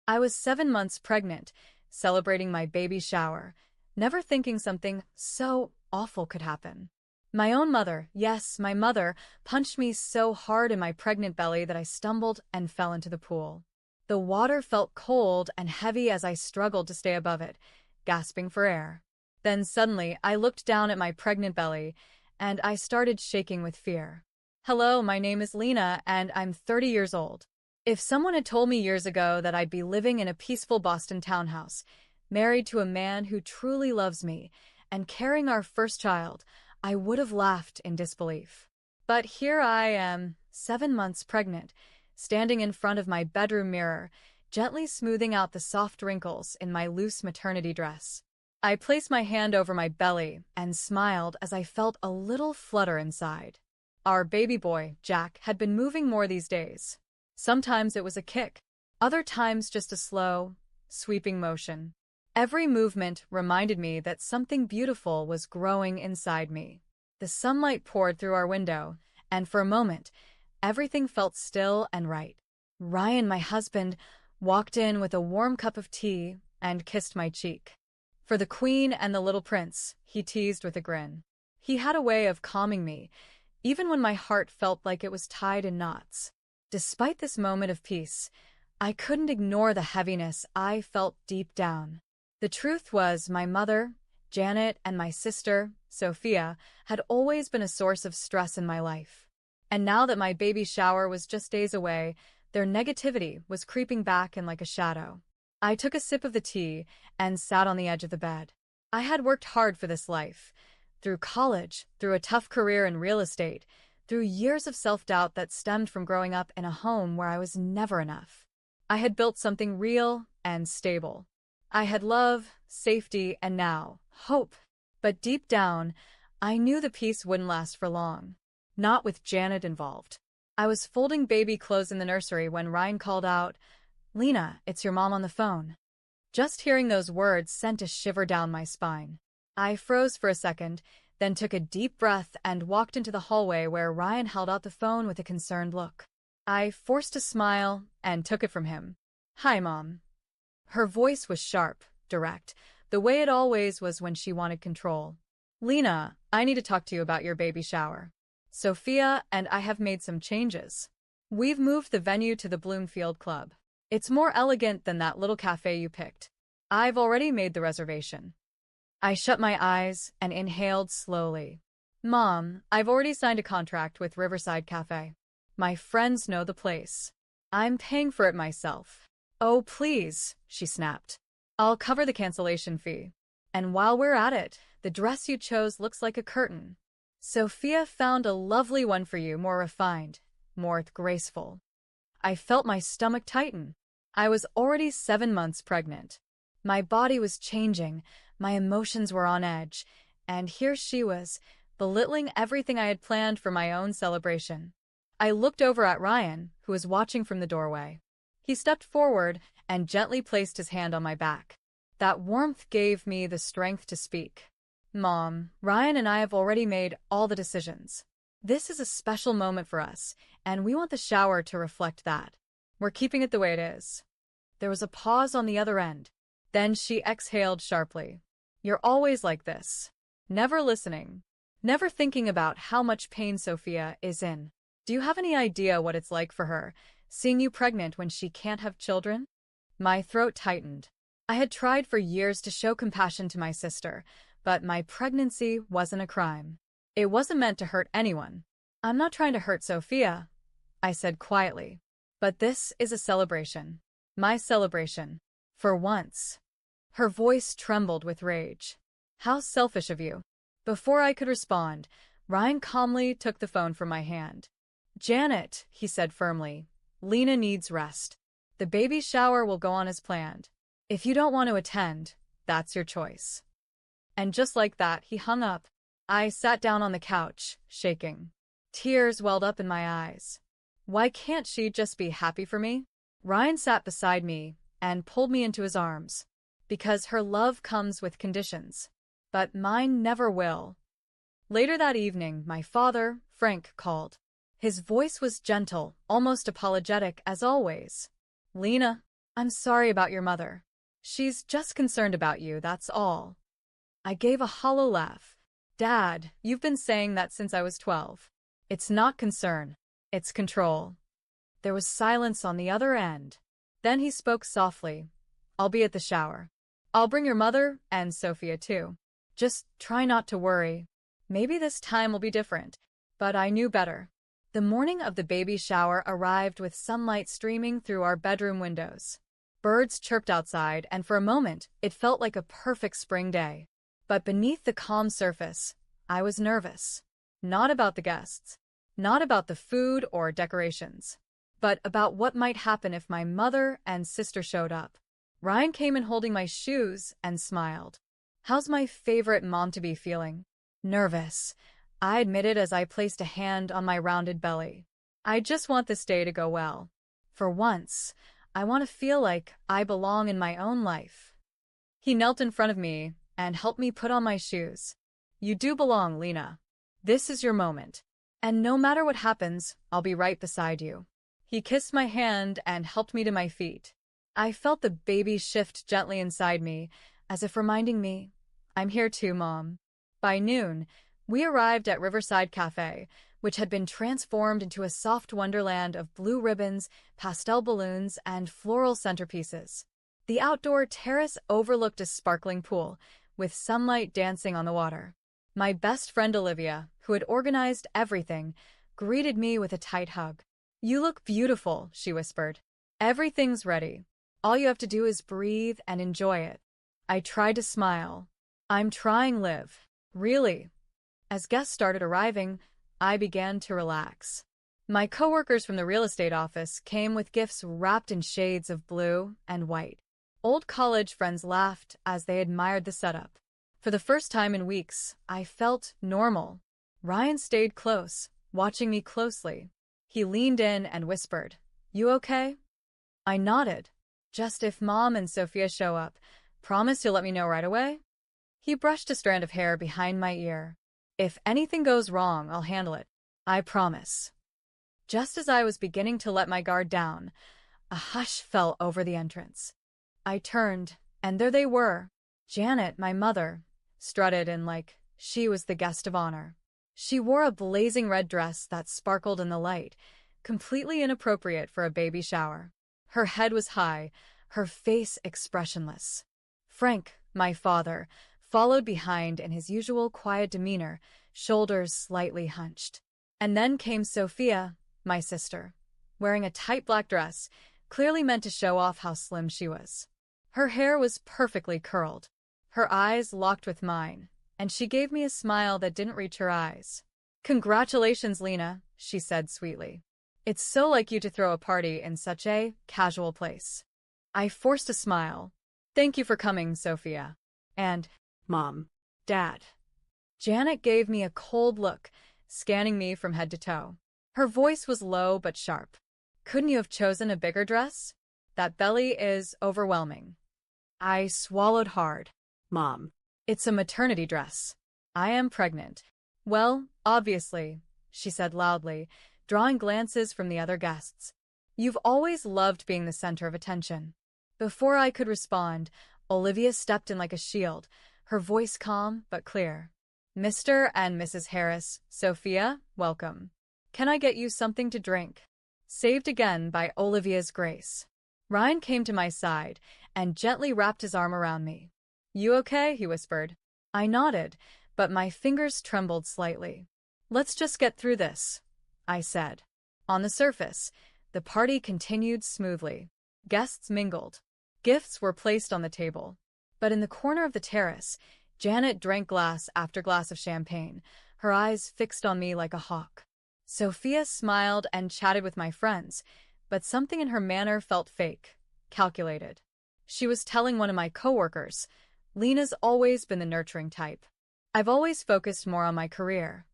I was 7 months pregnant, celebrating my baby shower, never thinking something so awful could happen. My own mother, yes, my mother, punched me so hard in my pregnant belly that I stumbled and fell into the pool. The water felt cold and heavy as I struggled to stay above it, gasping for air. Then suddenly, I looked down at my pregnant belly, and I started shaking with fear. Hello, my name is Lena, and I'm 30 years old. If someone had told me years ago that I'd be living in a peaceful Boston townhouse, married to a man who truly loves me, and carrying our first child, I would have laughed in disbelief. But here I am, 7 months pregnant, standing in front of my bedroom mirror, gently smoothing out the soft wrinkles in my loose maternity dress. I placed my hand over my belly and smiled as I felt a little flutter inside. Our baby boy, Jack, had been moving more these days. Sometimes it was a kick, other times just a slow, sweeping motion. Every movement reminded me that something beautiful was growing inside me. The sunlight poured through our window, and for a moment, everything felt still and right. Ryan, my husband, walked in with a warm cup of tea and kissed my cheek. For the Queen and the little prince, he teased with a grin. He had a way of calming me, even when my heart felt like it was tied in knots. Despite this moment of peace, I couldn't ignore the heaviness I felt deep down. The truth was, my mother, Janet, and my sister, Sophia, had always been a source of stress in my life. And now that my baby shower was just days away, their negativity was creeping back in like a shadow. I took a sip of the tea and sat on the edge of the bed. I had worked hard for this life, through college, through a tough career in real estate, through years of self-doubt that stemmed from growing up in a home where I was never enough. I had built something real and stable. I had love, safety, and now, hope. But deep down, I knew the peace wouldn't last for long. Not with Janet involved. I was folding baby clothes in the nursery when Ryan called out, "Lena, it's your mom on the phone." Just hearing those words sent a shiver down my spine. I froze for a second, then took a deep breath and walked into the hallway where Ryan held out the phone with a concerned look. I forced a smile and took it from him. "Hi, Mom." Her voice was sharp, direct, the way it always was when she wanted control. "Lena, I need to talk to you about your baby shower. Sophia and I have made some changes. We've moved the venue to the Bloomfield Club. It's more elegant than that little cafe you picked. I've already made the reservation." I shut my eyes and inhaled slowly. "Mom, I've already signed a contract with Riverside Cafe. My friends know the place. I'm paying for it myself." "Oh, please," she snapped. "I'll cover the cancellation fee. And while we're at it, the dress you chose looks like a curtain. Sophia found a lovely one for you, more refined, more graceful." I felt my stomach tighten. I was already 7 months pregnant. My body was changing, my emotions were on edge, and here she was, belittling everything I had planned for my own celebration. I looked over at Ryan, who was watching from the doorway. He stepped forward and gently placed his hand on my back. That warmth gave me the strength to speak. "Mom, Ryan and I have already made all the decisions. This is a special moment for us, and we want the shower to reflect that. We're keeping it the way it is." There was a pause on the other end. Then she exhaled sharply. "You're always like this. Never listening. Never thinking about how much pain Sophia is in. Do you have any idea what it's like for her, seeing you pregnant when she can't have children?" My throat tightened. I had tried for years to show compassion to my sister, but my pregnancy wasn't a crime. It wasn't meant to hurt anyone. "I'm not trying to hurt Sophia," I said quietly. "But this is a celebration. My celebration. For once." Her voice trembled with rage. "How selfish of you." Before I could respond, Ryan calmly took the phone from my hand. "Janet," he said firmly, "Lena needs rest. The baby shower will go on as planned. If you don't want to attend, that's your choice." And just like that, he hung up. I sat down on the couch, shaking. Tears welled up in my eyes. Why can't she just be happy for me? Ryan sat beside me and pulled me into his arms. "Because her love comes with conditions. But mine never will." Later that evening, my father, Frank, called. His voice was gentle, almost apologetic as always. "Lena, I'm sorry about your mother. She's just concerned about you, that's all. I gave a hollow laugh. Dad, you've been saying that since I was 12. It's not concern. It's control. There was silence on the other end. Then he spoke softly. I'll be at the shower. I'll bring your mother and Sophia too. Just try not to worry. Maybe this time will be different. But I knew better. The morning of the baby shower arrived with sunlight streaming through our bedroom windows. Birds chirped outside, and for a moment, it felt like a perfect spring day. But beneath the calm surface, I was nervous. Not about the guests. Not about the food or decorations. But about what might happen if my mother and sister showed up. Ryan came in holding my shoes and smiled. How's my favorite mom-to-be feeling? Nervous, I admitted as I placed a hand on my rounded belly. I just want this day to go well. For once, I want to feel like I belong in my own life. He knelt in front of me and helped me put on my shoes. You do belong, Lena. This is your moment. And no matter what happens, I'll be right beside you. He kissed my hand and helped me to my feet. I felt the baby shift gently inside me, as if reminding me, I'm here too, Mom. By noon, we arrived at Riverside Cafe, which had been transformed into a soft wonderland of blue ribbons, pastel balloons, and floral centerpieces. The outdoor terrace overlooked a sparkling pool, with sunlight dancing on the water. My best friend Olivia, who had organized everything, greeted me with a tight hug. You look beautiful, she whispered. Everything's ready. All you have to do is breathe and enjoy it. I tried to smile. I'm trying, Liv. Really. As guests started arriving, I began to relax. My coworkers from the real estate office came with gifts wrapped in shades of blue and white. Old college friends laughed as they admired the setup. For the first time in weeks, I felt normal. Ryan stayed close, watching me closely. He leaned in and whispered, You okay? I nodded. Just if Mom and Sophia show up, promise you'll let me know right away? He brushed a strand of hair behind my ear. If anything goes wrong, I'll handle it. I promise. Just as I was beginning to let my guard down, a hush fell over the entrance. I turned, and there they were. Janet, my mother, strutted in like she was the guest of honor. She wore a blazing red dress that sparkled in the light, completely inappropriate for a baby shower. Her head was high, her face expressionless. Frank, my father, followed behind in his usual quiet demeanor, shoulders slightly hunched. And then came Sophia, my sister, wearing a tight black dress, clearly meant to show off how slim she was. Her hair was perfectly curled. Her eyes locked with mine, and she gave me a smile that didn't reach her eyes. Congratulations, Lena, she said sweetly. It's so like you to throw a party in such a casual place. I forced a smile. Thank you for coming, Sophia. And, Mom. Dad. Janet gave me a cold look, scanning me from head to toe. Her voice was low but sharp. Couldn't you have chosen a bigger dress? That belly is overwhelming. I swallowed hard. Mom. It's a maternity dress. I am pregnant. Well, obviously, she said loudly, drawing glances from the other guests. You've always loved being the center of attention. Before I could respond, Olivia stepped in like a shield, her voice calm but clear. Mr. and Mrs. Harris, Sophia, welcome. Can I get you something to drink? Saved again by Olivia's grace. Ryan came to my side and gently wrapped his arm around me. You okay? He whispered. I nodded, but my fingers trembled slightly. Let's just get through this, I said. On the surface, the party continued smoothly. Guests mingled. Gifts were placed on the table. But in the corner of the terrace, Janet drank glass after glass of champagne, her eyes fixed on me like a hawk. Sophia smiled and chatted with my friends, but something in her manner felt fake, calculated. She was telling one of my coworkers, Lena's always been the nurturing type. I've always focused more on my career.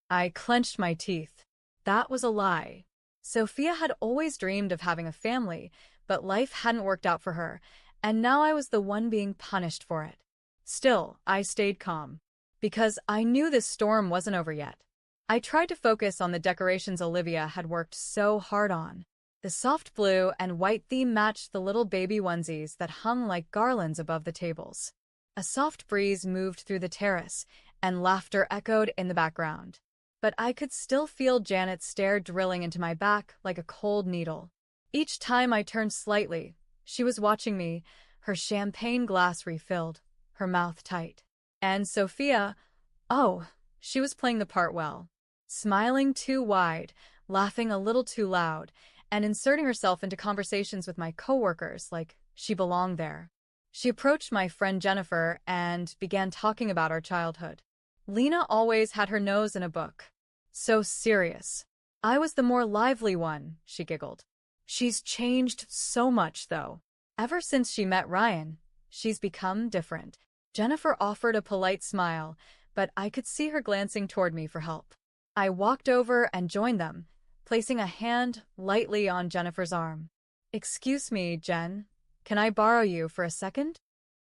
I clenched my teeth. That was a lie. Sophia had always dreamed of having a family, but life hadn't worked out for her, and now I was the one being punished for it. Still, I stayed calm, because I knew this storm wasn't over yet. I tried to focus on the decorations Olivia had worked so hard on. The soft blue and white theme matched the little baby onesies that hung like garlands above the tables. A soft breeze moved through the terrace, and laughter echoed in the background. But I could still feel Janet's stare drilling into my back like a cold needle. Each time I turned slightly, she was watching me, her champagne glass refilled, her mouth tight. And Sophia, oh, she was playing the part well. Smiling too wide, laughing a little too loud, and inserting herself into conversations with my coworkers like she belonged there. She approached my friend Jennifer and began talking about our childhood. Lena always had her nose in a book. So serious. I was the more lively one, she giggled. She's changed so much, though. Ever since she met Ryan, she's become different. Jennifer offered a polite smile, but I could see her glancing toward me for help. I walked over and joined them, placing a hand lightly on Jennifer's arm. "Excuse me, Jen. Can I borrow you for a second?"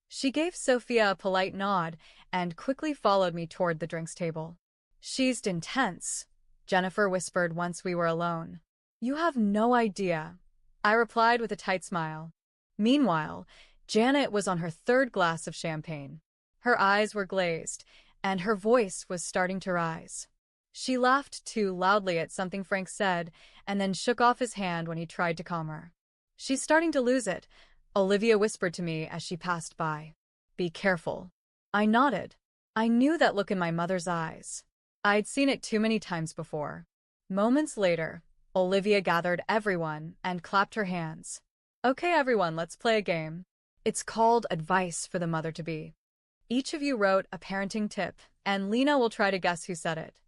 She gave Sophia a polite nod and quickly followed me toward the drinks table. "She's intense," Jennifer whispered once we were alone. "You have no idea," I replied with a tight smile. Meanwhile, Janet was on her third glass of champagne. Her eyes were glazed, and her voice was starting to rise. She laughed too loudly at something Frank said, and then shook off his hand when he tried to calm her. "She's starting to lose it," Olivia whispered to me as she passed by. "Be careful." I nodded. I knew that look in my mother's eyes. I'd seen it too many times before. Moments later, Olivia gathered everyone and clapped her hands. "Okay, everyone, let's play a game. It's called Advice for the Mother-to-Be. Each of you wrote a parenting tip, and Lena will try to guess who said it."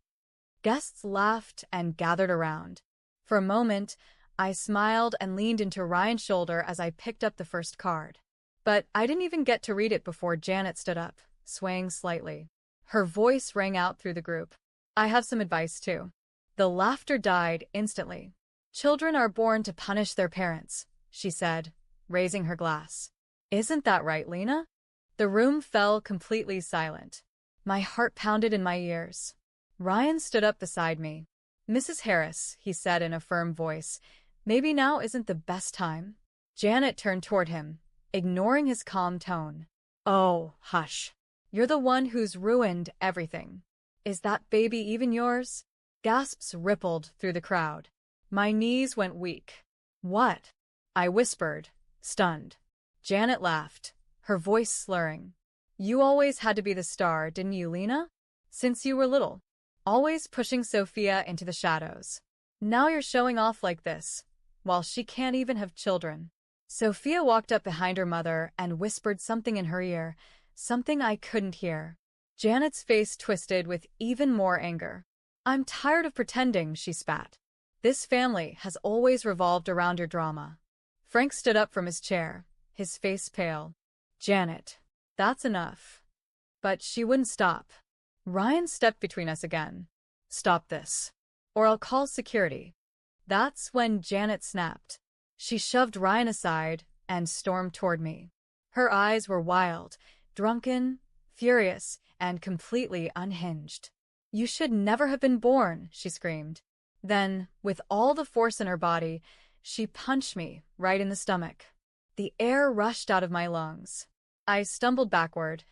Guests laughed and gathered around. For a moment, I smiled and leaned into Ryan's shoulder as I picked up the first card. But I didn't even get to read it before Janet stood up, swaying slightly. Her voice rang out through the group. "I have some advice, too." The laughter died instantly. "Children are born to punish their parents," she said, raising her glass. "Isn't that right, Lena?" The room fell completely silent. My heart pounded in my ears. Ryan stood up beside me. "Mrs. Harris," he said in a firm voice, "maybe now isn't the best time." Janet turned toward him, ignoring his calm tone. "Oh, hush. You're the one who's ruined everything. Is that baby even yours?" Gasps rippled through the crowd. My knees went weak. "What?" I whispered, stunned. Janet laughed, her voice slurring. "You always had to be the star, didn't you, Lena? Since you were little. Always pushing Sophia into the shadows. Now you're showing off like this, while she can't even have children." Sophia walked up behind her mother and whispered something in her ear, something I couldn't hear. Janet's face twisted with even more anger. "I'm tired of pretending," she spat. "This family has always revolved around your drama." Frank stood up from his chair, his face pale. "Janet, that's enough." But she wouldn't stop. Ryan stepped between us again. "Stop this, or I'll call security." That's when Janet snapped. She shoved Ryan aside and stormed toward me. Her eyes were wild, drunken, furious, and completely unhinged. "You should never have been born," she screamed. Then, with all the force in her body, she punched me right in the stomach. The air rushed out of my lungs. I stumbled backward,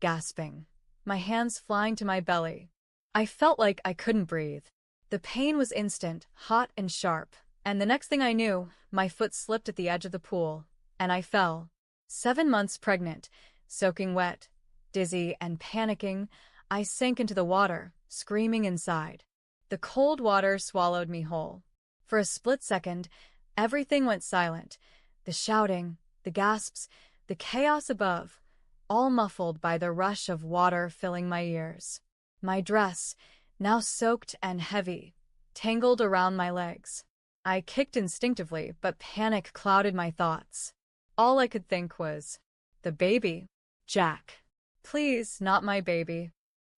gasping, my hands flying to my belly. I felt like I couldn't breathe. The pain was instant, hot and sharp, and the next thing I knew, my foot slipped at the edge of the pool, and I fell. 7 months pregnant, soaking wet, dizzy and panicking, I sank into the water, screaming inside. The cold water swallowed me whole. For a split second, everything went silent. The shouting, the gasps, the chaos above, all muffled by the rush of water filling my ears. My dress, now soaked and heavy, tangled around my legs. I kicked instinctively, but panic clouded my thoughts. All I could think was, the baby. Jack. Please, not my baby.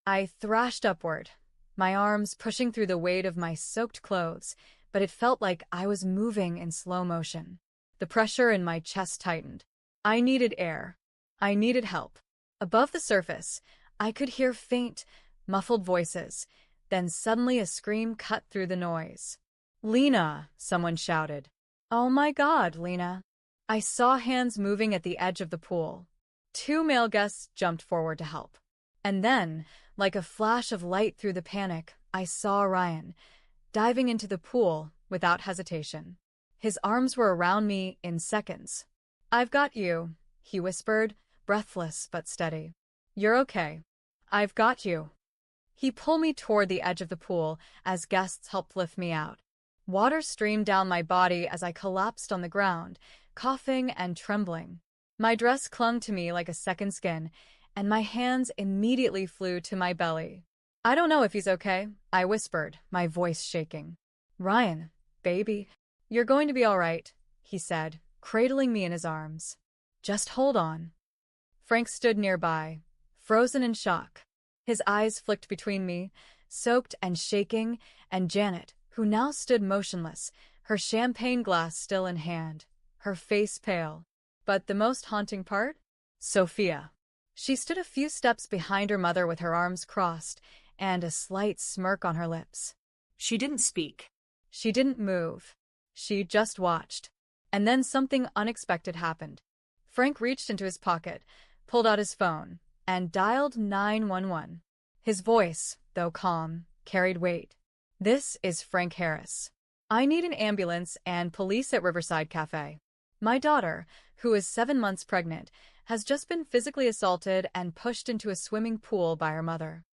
I thrashed upward, my arms pushing through the weight of my soaked clothes, but it felt like I was moving in slow motion. The pressure in my chest tightened. I needed air. I needed help. Above the surface, I could hear faint, muffled voices, then suddenly a scream cut through the noise. "Lena!" someone shouted. Oh my God, Lena. I saw hands moving at the edge of the pool. Two male guests jumped forward to help. And then, like a flash of light through the panic, I saw Ryan, diving into the pool without hesitation. His arms were around me in seconds. "I've got you," he whispered, breathless but steady. "You're okay. I've got you." He pulled me toward the edge of the pool as guests helped lift me out. Water streamed down my body as I collapsed on the ground, coughing and trembling. My dress clung to me like a second skin, and my hands immediately flew to my belly. "I don't know if he's okay," I whispered, my voice shaking. "Ryan, baby, you're going to be all right," he said, cradling me in his arms. "Just hold on." Frank stood nearby, frozen in shock. His eyes flicked between me, soaked and shaking, and Janet, who now stood motionless, her champagne glass still in hand, her face pale. But the most haunting part? Sophia. She stood a few steps behind her mother with her arms crossed and a slight smirk on her lips. She didn't speak. She didn't move. She just watched. And then something unexpected happened. Frank reached into his pocket, pulled out his phone, and dialed 911. His voice, though calm, carried weight. "This is Frank Harris. I need an ambulance and police at Riverside Cafe. My daughter, who is 7 months pregnant, has just been physically assaulted and pushed into a swimming pool by her mother."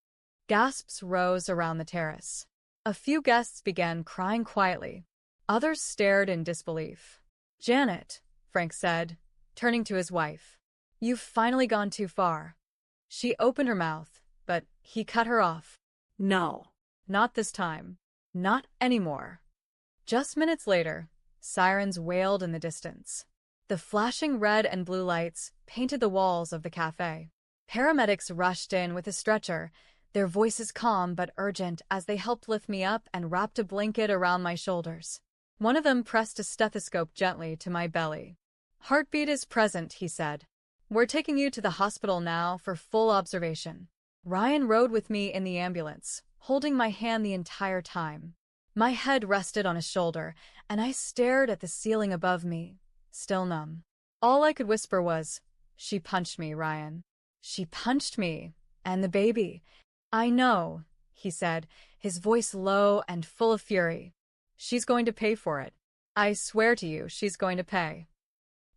Gasps rose around the terrace. A few guests began crying quietly. Others stared in disbelief. "Janet," Frank said, turning to his wife, "you've finally gone too far." She opened her mouth, but he cut her off. No. "Not this time. Not anymore." Just minutes later, sirens wailed in the distance. The flashing red and blue lights painted the walls of the cafe. Paramedics rushed in with a stretcher, their voices calm but urgent as they helped lift me up and wrapped a blanket around my shoulders. One of them pressed a stethoscope gently to my belly. "Heartbeat is present," he said. "We're taking you to the hospital now for full observation." Ryan rode with me in the ambulance, holding my hand the entire time. My head rested on his shoulder, and I stared at the ceiling above me, still numb. All I could whisper was, "She punched me, Ryan. She punched me. And the baby." "I know," he said, his voice low and full of fury. "She's going to pay for it. I swear to you, she's going to pay."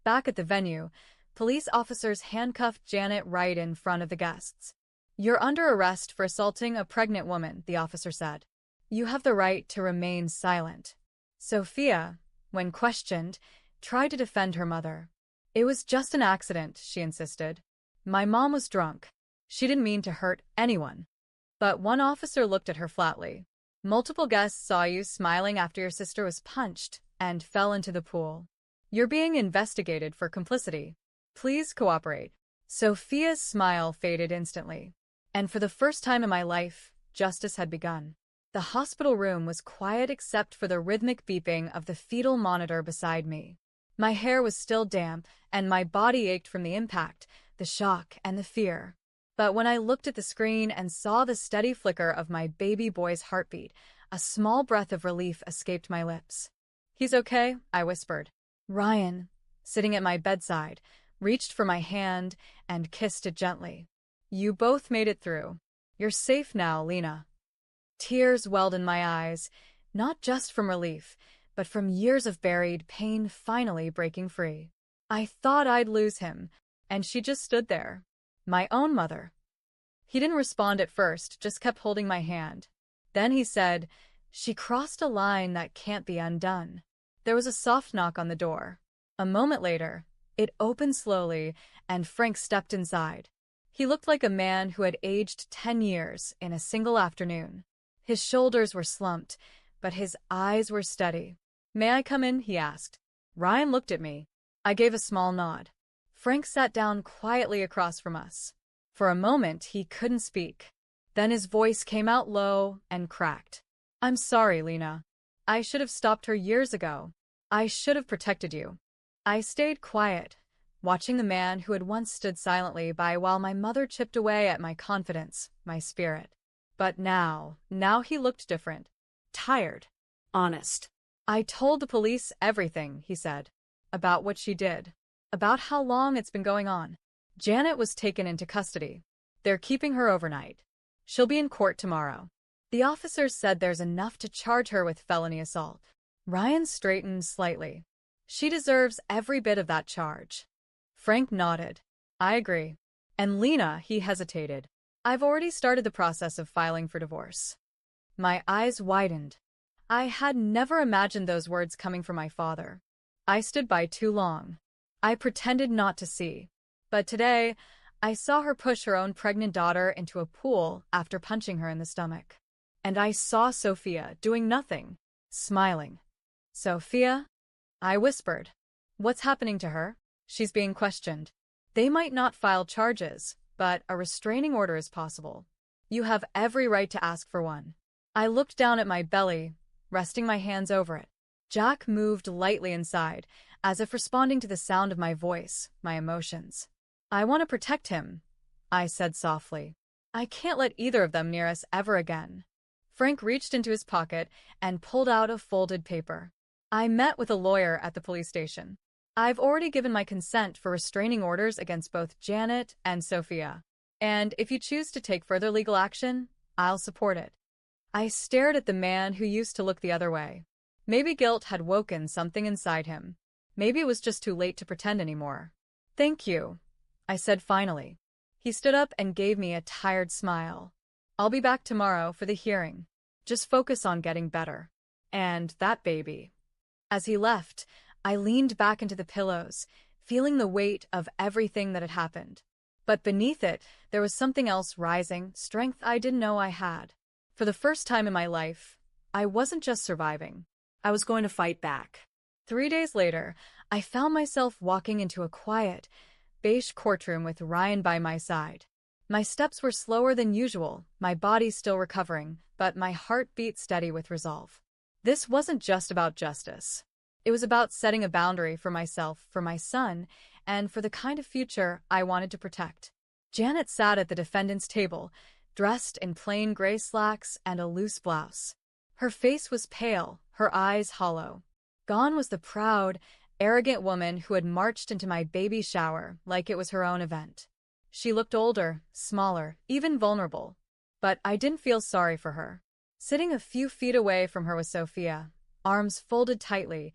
Back at the venue, police officers handcuffed Janet right in front of the guests. "You're under arrest for assaulting a pregnant woman," the officer said. "You have the right to remain silent." Sophia, when questioned, tried to defend her mother. "It was just an accident," she insisted. "My mom was drunk. She didn't mean to hurt anyone." But one officer looked at her flatly. "Multiple guests saw you smiling after your sister was punched and fell into the pool. You're being investigated for complicity. Please cooperate." Sophia's smile faded instantly. And for the first time in my life, justice had begun. The hospital room was quiet except for the rhythmic beeping of the fetal monitor beside me. My hair was still damp, and my body ached from the impact, the shock, and the fear. But when I looked at the screen and saw the steady flicker of my baby boy's heartbeat, a small breath of relief escaped my lips. "He's okay," I whispered. Ryan, sitting at my bedside, reached for my hand and kissed it gently. "You both made it through. You're safe now, Lena." Tears welled in my eyes, not just from relief, but from years of buried pain finally breaking free. I thought I'd lose him, and she just stood there. My own mother. He didn't respond at first, just kept holding my hand. Then he said, "She crossed a line that can't be undone." There was a soft knock on the door. A moment later, it opened slowly, and Frank stepped inside. He looked like a man who had aged 10 years in a single afternoon. His shoulders were slumped, but his eyes were steady. "May I come in?" he asked. Ryan looked at me. I gave a small nod. Frank sat down quietly across from us. For a moment, he couldn't speak. Then his voice came out low and cracked. "I'm sorry, Lena. I should have stopped her years ago. I should have protected you." I stayed quiet, watching the man who had once stood silently by while my mother chipped away at my confidence, my spirit. But now he looked different. Tired. Honest. I told the police everything, he said. About what she did. About how long it's been going on. Janet was taken into custody. They're keeping her overnight. She'll be in court tomorrow. The officers said there's enough to charge her with felony assault. Ryan straightened slightly. She deserves every bit of that charge. Frank nodded. I agree. And Lena, he hesitated. I've already started the process of filing for divorce. My eyes widened. I had never imagined those words coming from my father. I stood by too long. I pretended not to see. But today, I saw her push her own pregnant daughter into a pool after punching her in the stomach. And I saw Sophia doing nothing, smiling. Sophia? I whispered. What's happening to her? She's being questioned. They might not file charges, but a restraining order is possible. You have every right to ask for one. I looked down at my belly, resting my hands over it. Jack moved lightly inside, as if responding to the sound of my voice, my emotions. I want to protect him, I said softly. I can't let either of them near us ever again. Frank reached into his pocket and pulled out a folded paper. I met with a lawyer at the police station. I've already given my consent for restraining orders against both Janet and Sophia. And if you choose to take further legal action, I'll support it. I stared at the man who used to look the other way. Maybe guilt had woken something inside him. Maybe it was just too late to pretend anymore. Thank you, I said finally. He stood up and gave me a tired smile. I'll be back tomorrow for the hearing. Just focus on getting better. And that baby. As he left, I leaned back into the pillows, feeling the weight of everything that had happened. But beneath it, there was something else rising, strength I didn't know I had. For the first time in my life, I wasn't just surviving. I was going to fight back. 3 days later, I found myself walking into a quiet, beige courtroom with Ryan by my side. My steps were slower than usual, my body still recovering, but my heart beat steady with resolve. This wasn't just about justice. It was about setting a boundary for myself, for my son, and for the kind of future I wanted to protect. Janet sat at the defendant's table, dressed in plain gray slacks and a loose blouse. Her face was pale, her eyes hollow. Gone was the proud, arrogant woman who had marched into my baby shower like it was her own event. She looked older, smaller, even vulnerable. But I didn't feel sorry for her. Sitting a few feet away from her was Sophia, arms folded tightly,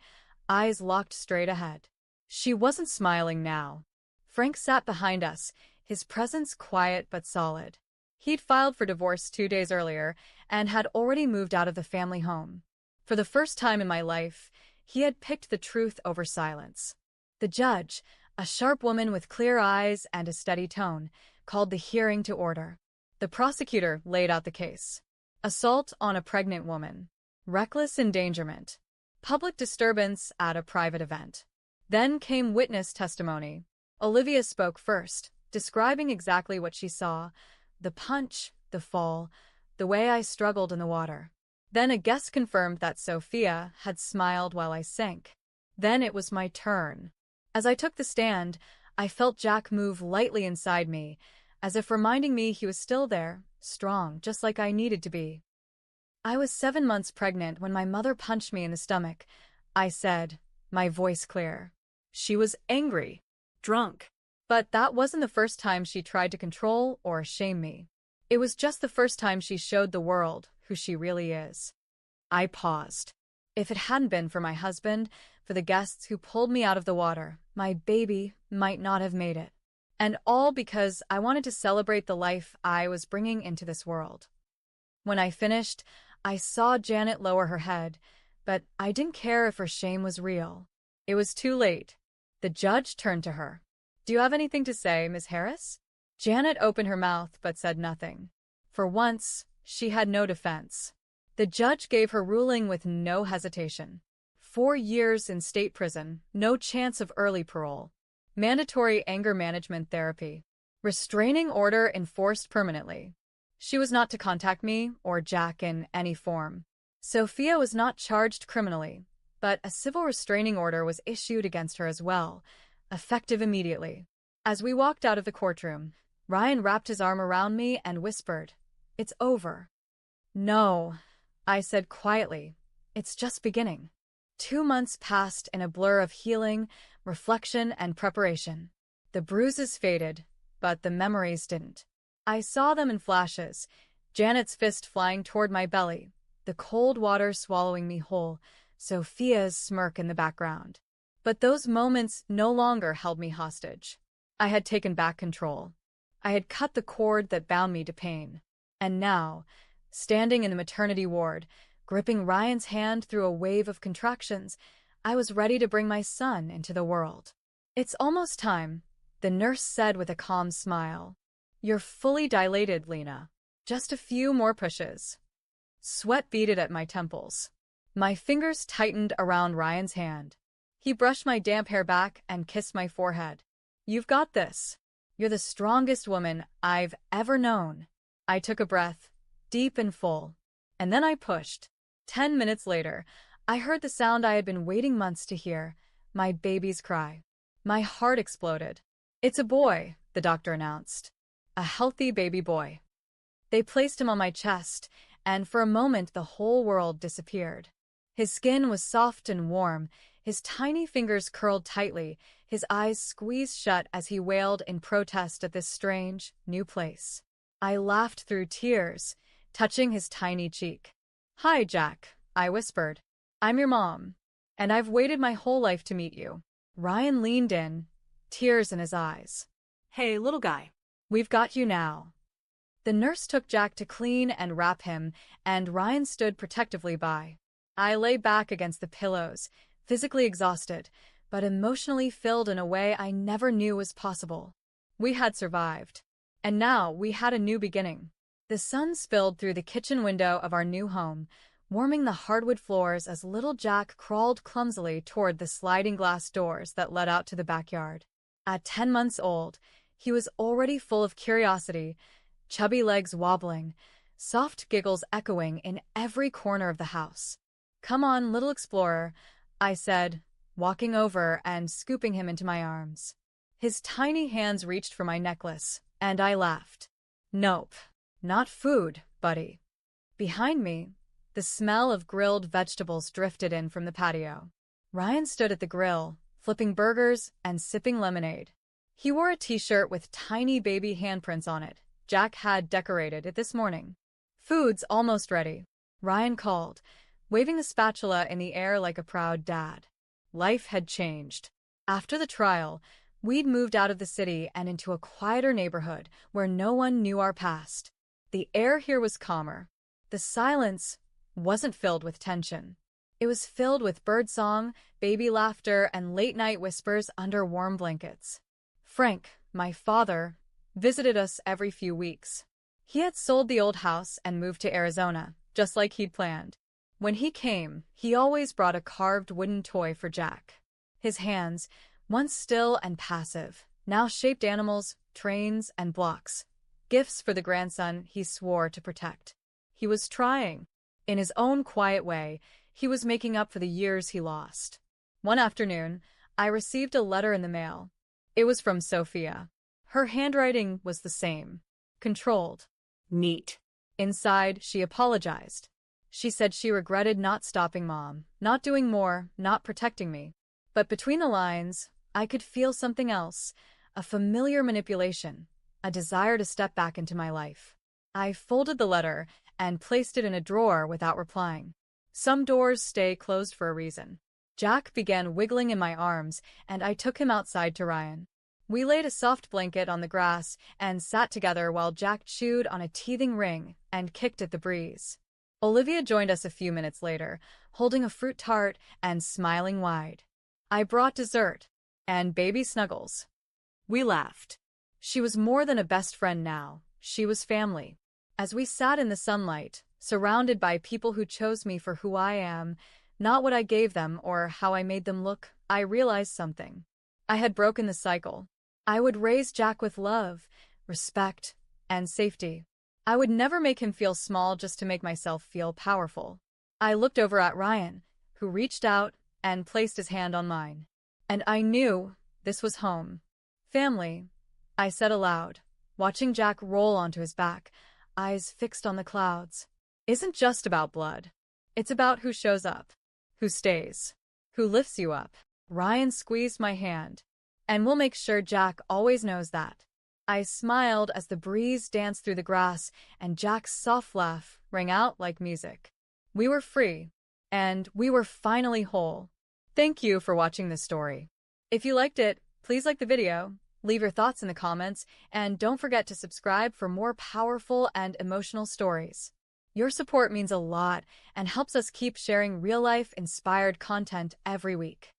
eyes locked straight ahead. She wasn't smiling now. Frank sat behind us, his presence quiet but solid. He'd filed for divorce 2 days earlier and had already moved out of the family home. For the first time in my life, he had picked the truth over silence. The judge, a sharp woman with clear eyes and a steady tone, called the hearing to order. The prosecutor laid out the case. Assault on a pregnant woman. Reckless endangerment. Public disturbance at a private event. Then came witness testimony. Olivia spoke first, describing exactly what she saw, the punch, the fall, the way I struggled in the water. Then a guest confirmed that Sophia had smiled while I sank. Then it was my turn. As I took the stand, I felt Jack move lightly inside me, as if reminding me he was still there, strong, just like I needed to be. I was 7 months pregnant when my mother punched me in the stomach, I said, my voice clear. She was angry, drunk. But that wasn't the first time she tried to control or shame me. It was just the first time she showed the world who she really is. I paused. If it hadn't been for my husband, for the guests who pulled me out of the water, my baby might not have made it. And all because I wanted to celebrate the life I was bringing into this world. When I finished, I saw Janet lower her head, but I didn't care if her shame was real. It was too late. The judge turned to her. Do you have anything to say, Ms. Harris? Janet opened her mouth but said nothing. For once, she had no defense. The judge gave her ruling with no hesitation. 4 years in state prison, no chance of early parole. Mandatory anger management therapy. Restraining order enforced permanently. She was not to contact me or Jack in any form. Sophia was not charged criminally, but a civil restraining order was issued against her as well, effective immediately. As we walked out of the courtroom, Ryan wrapped his arm around me and whispered, "It's over." "No," I said quietly. "It's just beginning." 2 months passed in a blur of healing, reflection, and preparation. The bruises faded, but the memories didn't. I saw them in flashes, Janet's fist flying toward my belly, the cold water swallowing me whole, Sophia's smirk in the background. But those moments no longer held me hostage. I had taken back control. I had cut the cord that bound me to pain. And now, standing in the maternity ward, gripping Ryan's hand through a wave of contractions, I was ready to bring my son into the world. "It's almost time," the nurse said with a calm smile. "You're fully dilated, Lena. Just a few more pushes." Sweat beaded at my temples. My fingers tightened around Ryan's hand. He brushed my damp hair back and kissed my forehead. "You've got this. You're the strongest woman I've ever known." I took a breath, deep and full, and then I pushed. 10 minutes later, I heard the sound I had been waiting months to hear, my baby's cry. My heart exploded. "It's a boy," the doctor announced. "A healthy baby boy." They placed him on my chest, and for a moment the whole world disappeared. His skin was soft and warm, his tiny fingers curled tightly, his eyes squeezed shut as he wailed in protest at this strange, new place. I laughed through tears, touching his tiny cheek. "Hi, Jack," I whispered. "I'm your mom, and I've waited my whole life to meet you." Ryan leaned in, tears in his eyes. Hey, little guy. "We've got you now." The nurse took Jack to clean and wrap him, and Ryan stood protectively by. I lay back against the pillows, physically exhausted, but emotionally filled in a way I never knew was possible. We had survived. And now we had a new beginning. The sun spilled through the kitchen window of our new home, warming the hardwood floors as little Jack crawled clumsily toward the sliding glass doors that led out to the backyard. At 10 months old, he was already full of curiosity, chubby legs wobbling, soft giggles echoing in every corner of the house. "Come on, little explorer," I said, walking over and scooping him into my arms. His tiny hands reached for my necklace, and I laughed. "Nope, not food, buddy." Behind me, the smell of grilled vegetables drifted in from the patio. Ryan stood at the grill, flipping burgers and sipping lemonade. He wore a t-shirt with tiny baby handprints on it. Jack had decorated it this morning. "Food's almost ready," Ryan called, waving a spatula in the air like a proud dad. Life had changed. After the trial, we'd moved out of the city and into a quieter neighborhood where no one knew our past. The air here was calmer. The silence wasn't filled with tension. It was filled with birdsong, baby laughter, and late-night whispers under warm blankets. Frank, my father, visited us every few weeks. He had sold the old house and moved to Arizona, just like he'd planned. When he came, he always brought a carved wooden toy for Jack. His hands, once still and passive, now shaped animals, trains, and blocks. Gifts for the grandson he swore to protect. He was trying. In his own quiet way, he was making up for the years he lost. One afternoon, I received a letter in the mail. It was from Sophia. Her handwriting was the same. Controlled. Neat. Inside, she apologized. She said she regretted not stopping Mom, not doing more, not protecting me. But between the lines, I could feel something else, a familiar manipulation, a desire to step back into my life. I folded the letter and placed it in a drawer without replying. Some doors stay closed for a reason. Jack began wiggling in my arms, and I took him outside to Ryan. We laid a soft blanket on the grass and sat together while Jack chewed on a teething ring and kicked at the breeze. Olivia joined us a few minutes later, holding a fruit tart and smiling wide. I brought dessert and baby snuggles. We laughed. She was more than a best friend now. She was family. As we sat in the sunlight, surrounded by people who chose me for who I am, not what I gave them or how I made them look, I realized something. I had broken the cycle. I would raise Jack with love, respect, and safety. I would never make him feel small just to make myself feel powerful. I looked over at Ryan, who reached out and placed his hand on mine. And I knew this was home. "Family," I said aloud, watching Jack roll onto his back, eyes fixed on the clouds. "Isn't just about blood. It's about who shows up, who stays." who lifts you up. Ryan squeezed my hand. And we'll make sure Jack always knows that. I smiled as the breeze danced through the grass, and Jack's soft laugh rang out like music. We were free, and we were finally whole. Thank you for watching this story. If you liked it, please like the video, leave your thoughts in the comments, and don't forget to subscribe for more powerful and emotional stories. Your support means a lot and helps us keep sharing real-life inspired content every week.